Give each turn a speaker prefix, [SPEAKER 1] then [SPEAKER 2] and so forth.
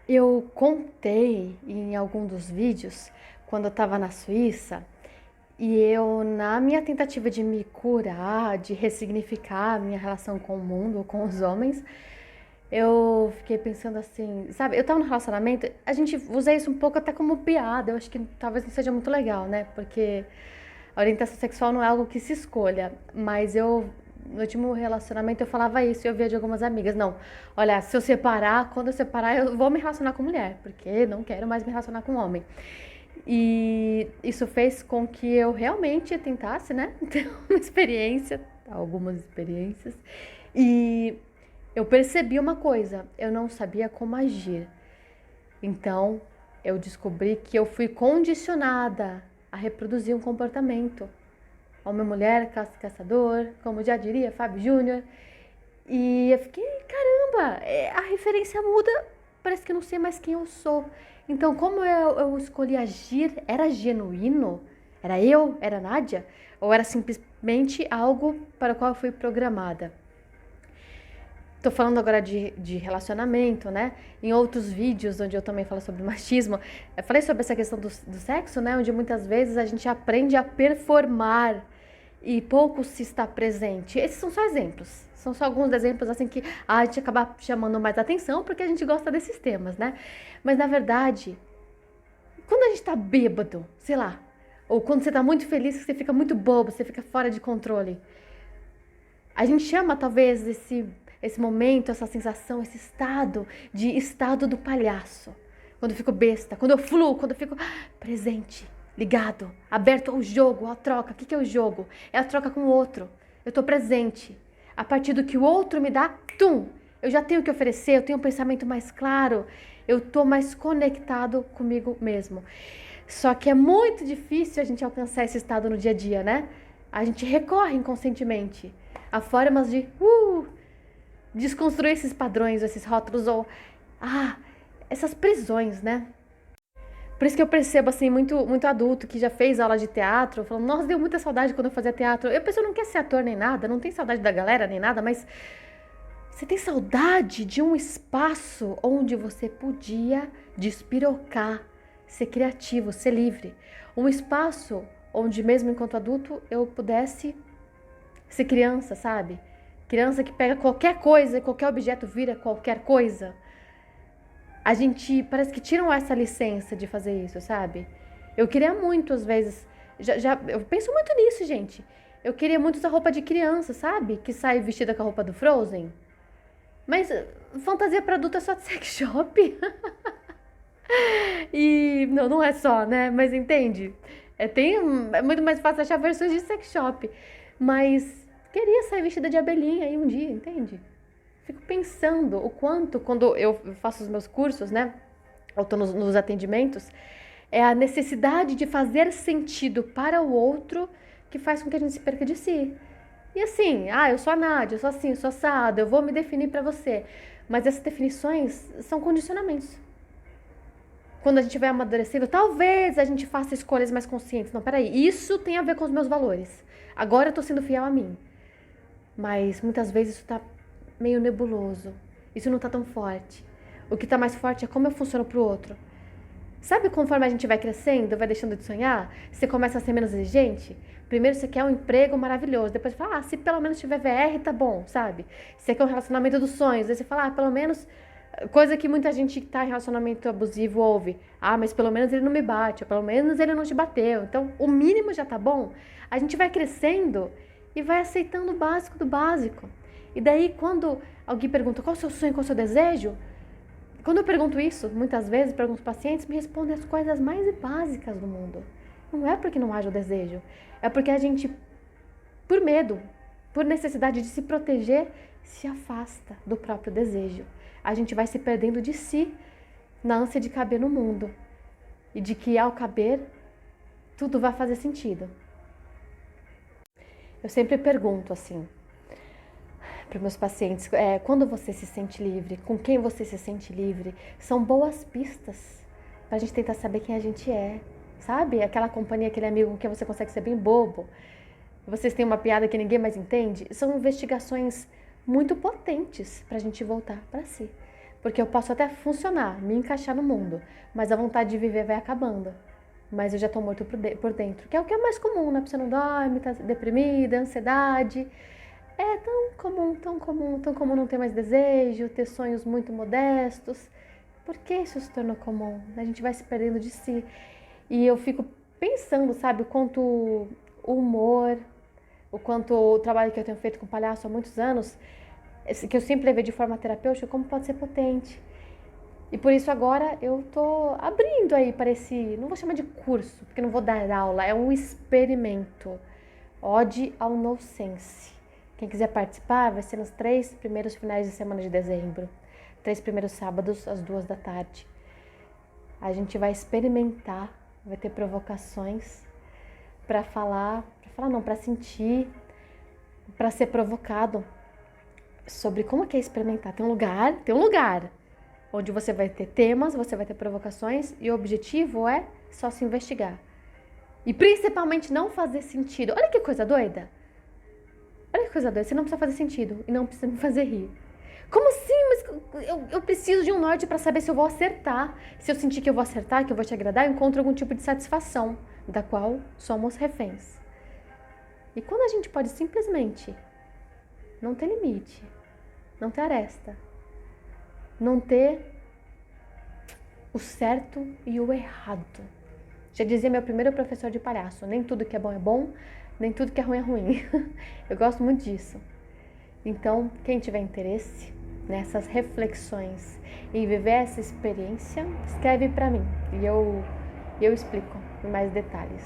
[SPEAKER 1] Eu contei em algum dos vídeos, quando eu estava na Suíça, e eu, na minha tentativa de me curar, de ressignificar a minha relação com o mundo, com os homens, eu fiquei pensando assim, sabe? Eu tava num relacionamento, a gente usa isso um pouco até como piada, eu acho que talvez não seja muito legal, né? Porque a orientação sexual não é algo que se escolha, mas eu, no último relacionamento, eu falava isso e eu via de algumas amigas, não, olha, se eu separar, quando eu separar, eu vou me relacionar com mulher, porque não quero mais me relacionar com homem. E isso fez com que eu realmente tentasse, né, ter uma experiência, algumas experiências, e eu percebi uma coisa, eu não sabia como agir. Então, eu descobri que eu fui condicionada a reproduzir um comportamento. Homem-mulher, caça-caçador, como já diria Fábio Júnior. E eu fiquei, caramba, a referência muda, parece que eu não sei mais quem eu sou. Então, como eu escolhi agir, era genuíno? Era eu? Era Nádia? Ou era simplesmente algo para o qual eu fui programada? Tô falando agora de relacionamento, né? Em outros vídeos, onde eu também falo sobre machismo, eu falei sobre essa questão do sexo, né? Onde muitas vezes a gente aprende a performar e pouco se está presente. Esses são só exemplos. São só alguns exemplos assim que a gente acaba chamando mais atenção porque a gente gosta desses temas, né? Mas na verdade, quando a gente tá bêbado, sei lá, ou quando você tá muito feliz, que você fica muito bobo, você fica fora de controle. A gente chama talvez esse momento, essa sensação, esse estado de estado do palhaço. Quando eu fico besta, quando eu fluo, quando eu fico presente, ligado, aberto ao jogo, à troca. O que é o jogo? É a troca com o outro. Eu tô presente. A partir do que o outro me dá, tum! Eu já tenho o que oferecer, eu tenho um pensamento mais claro, eu tô mais conectado comigo mesmo. Só que é muito difícil a gente alcançar esse estado no dia a dia, né? A gente recorre inconscientemente a formas de desconstruir esses padrões, esses rótulos ou essas prisões, né? Por isso que eu percebo assim muito adulto que já fez aula de teatro, falando: "Nossa, deu muita saudade quando eu fazia teatro". Eu penso, não quer ser ator nem nada, não tem saudade da galera nem nada, mas você tem saudade de um espaço onde você podia despirocar, ser criativo, ser livre. Um espaço onde mesmo enquanto adulto eu pudesse ser criança, sabe? Criança que pega qualquer coisa, qualquer objeto vira qualquer coisa. A gente parece que tiram essa licença de fazer isso, sabe? Eu queria muito, às vezes. Eu penso muito nisso, gente. Eu queria muito essa roupa de criança, sabe? Que sai vestida com a roupa do Frozen. Mas fantasia pra adulto é só de sex shop. E não é só, né? Mas entende? É muito mais fácil achar versões de sex shop. Mas queria sair vestida de abelhinha aí um dia, entende? Fico pensando o quanto, quando eu faço os meus cursos, né? Ou tô nos atendimentos, é a necessidade de fazer sentido para o outro que faz com que a gente se perca de si. E assim, eu sou a Nádia, eu sou assim, eu sou assada, eu vou me definir para você. Mas essas definições são condicionamentos. Quando a gente vai amadurecendo, talvez a gente faça escolhas mais conscientes. Não, peraí, isso tem a ver com os meus valores. Agora eu tô sendo fiel a mim. Mas muitas vezes isso tá meio nebuloso. Isso não tá tão forte. O que tá mais forte é como eu funciono pro outro. Sabe, conforme a gente vai crescendo, vai deixando de sonhar, você começa a ser menos exigente? Primeiro você quer um emprego maravilhoso, depois você fala, se pelo menos tiver VR, tá bom, sabe? Você quer um relacionamento dos sonhos, aí você fala, pelo menos. Coisa que muita gente que tá em relacionamento abusivo ouve. Mas pelo menos ele não me bate, ou pelo menos ele não te bateu. Então, o mínimo já tá bom. A gente vai crescendo e vai aceitando o básico do básico. E daí, quando alguém pergunta qual é o seu sonho, qual é o seu desejo, quando eu pergunto isso, muitas vezes, pergunto aos pacientes, me respondem as coisas mais básicas do mundo. Não é porque não haja o desejo, é porque a gente, por medo, por necessidade de se proteger, se afasta do próprio desejo. A gente vai se perdendo de si na ânsia de caber no mundo. E de que ao caber, tudo vai fazer sentido. Eu sempre pergunto assim para meus pacientes, quando você se sente livre, com quem você se sente livre, são boas pistas pra gente tentar saber quem a gente é, sabe? Aquela companhia, aquele amigo com quem você consegue ser bem bobo, vocês têm uma piada que ninguém mais entende, são investigações muito potentes pra gente voltar pra si. Porque eu posso até funcionar, me encaixar no mundo, mas a vontade de viver vai acabando. Mas eu já tô morto por dentro, que é o que é mais comum, né? A pessoa não dorme, tá deprimida, ansiedade. É tão comum, tão comum, tão comum não ter mais desejo, ter sonhos muito modestos. Por que isso se tornou comum? A gente vai se perdendo de si. E eu fico pensando, sabe, o quanto o humor, o quanto o trabalho que eu tenho feito com palhaço há muitos anos, que eu sempre levei de forma terapêutica, como pode ser potente. E por isso agora eu tô abrindo aí para esse, não vou chamar de curso, porque não vou dar aula, é um experimento. Ode ao Nonsense. Quem quiser participar vai ser nos 3 primeiros finais de semana de dezembro. 3 primeiros sábados, às 2 da tarde. A gente vai experimentar, vai ter provocações para para sentir, para ser provocado sobre como que é experimentar. Tem um lugar onde você vai ter temas, você vai ter provocações e o objetivo é só se investigar. E principalmente não fazer sentido. Olha que coisa doida. Olha que coisa doida. Você não precisa fazer sentido e não precisa me fazer rir. Como assim? Mas eu preciso de um norte para saber se eu vou acertar. Se eu sentir que eu vou acertar, que eu vou te agradar, eu encontro algum tipo de satisfação, da qual somos reféns. E quando a gente pode simplesmente não ter limite, não ter aresta, não ter o certo e o errado. Já dizia meu primeiro professor de palhaço, nem tudo que é bom, nem tudo que é ruim. Eu gosto muito disso. Então, quem tiver interesse nessas reflexões, em viver essa experiência, escreve para mim e eu explico em mais detalhes.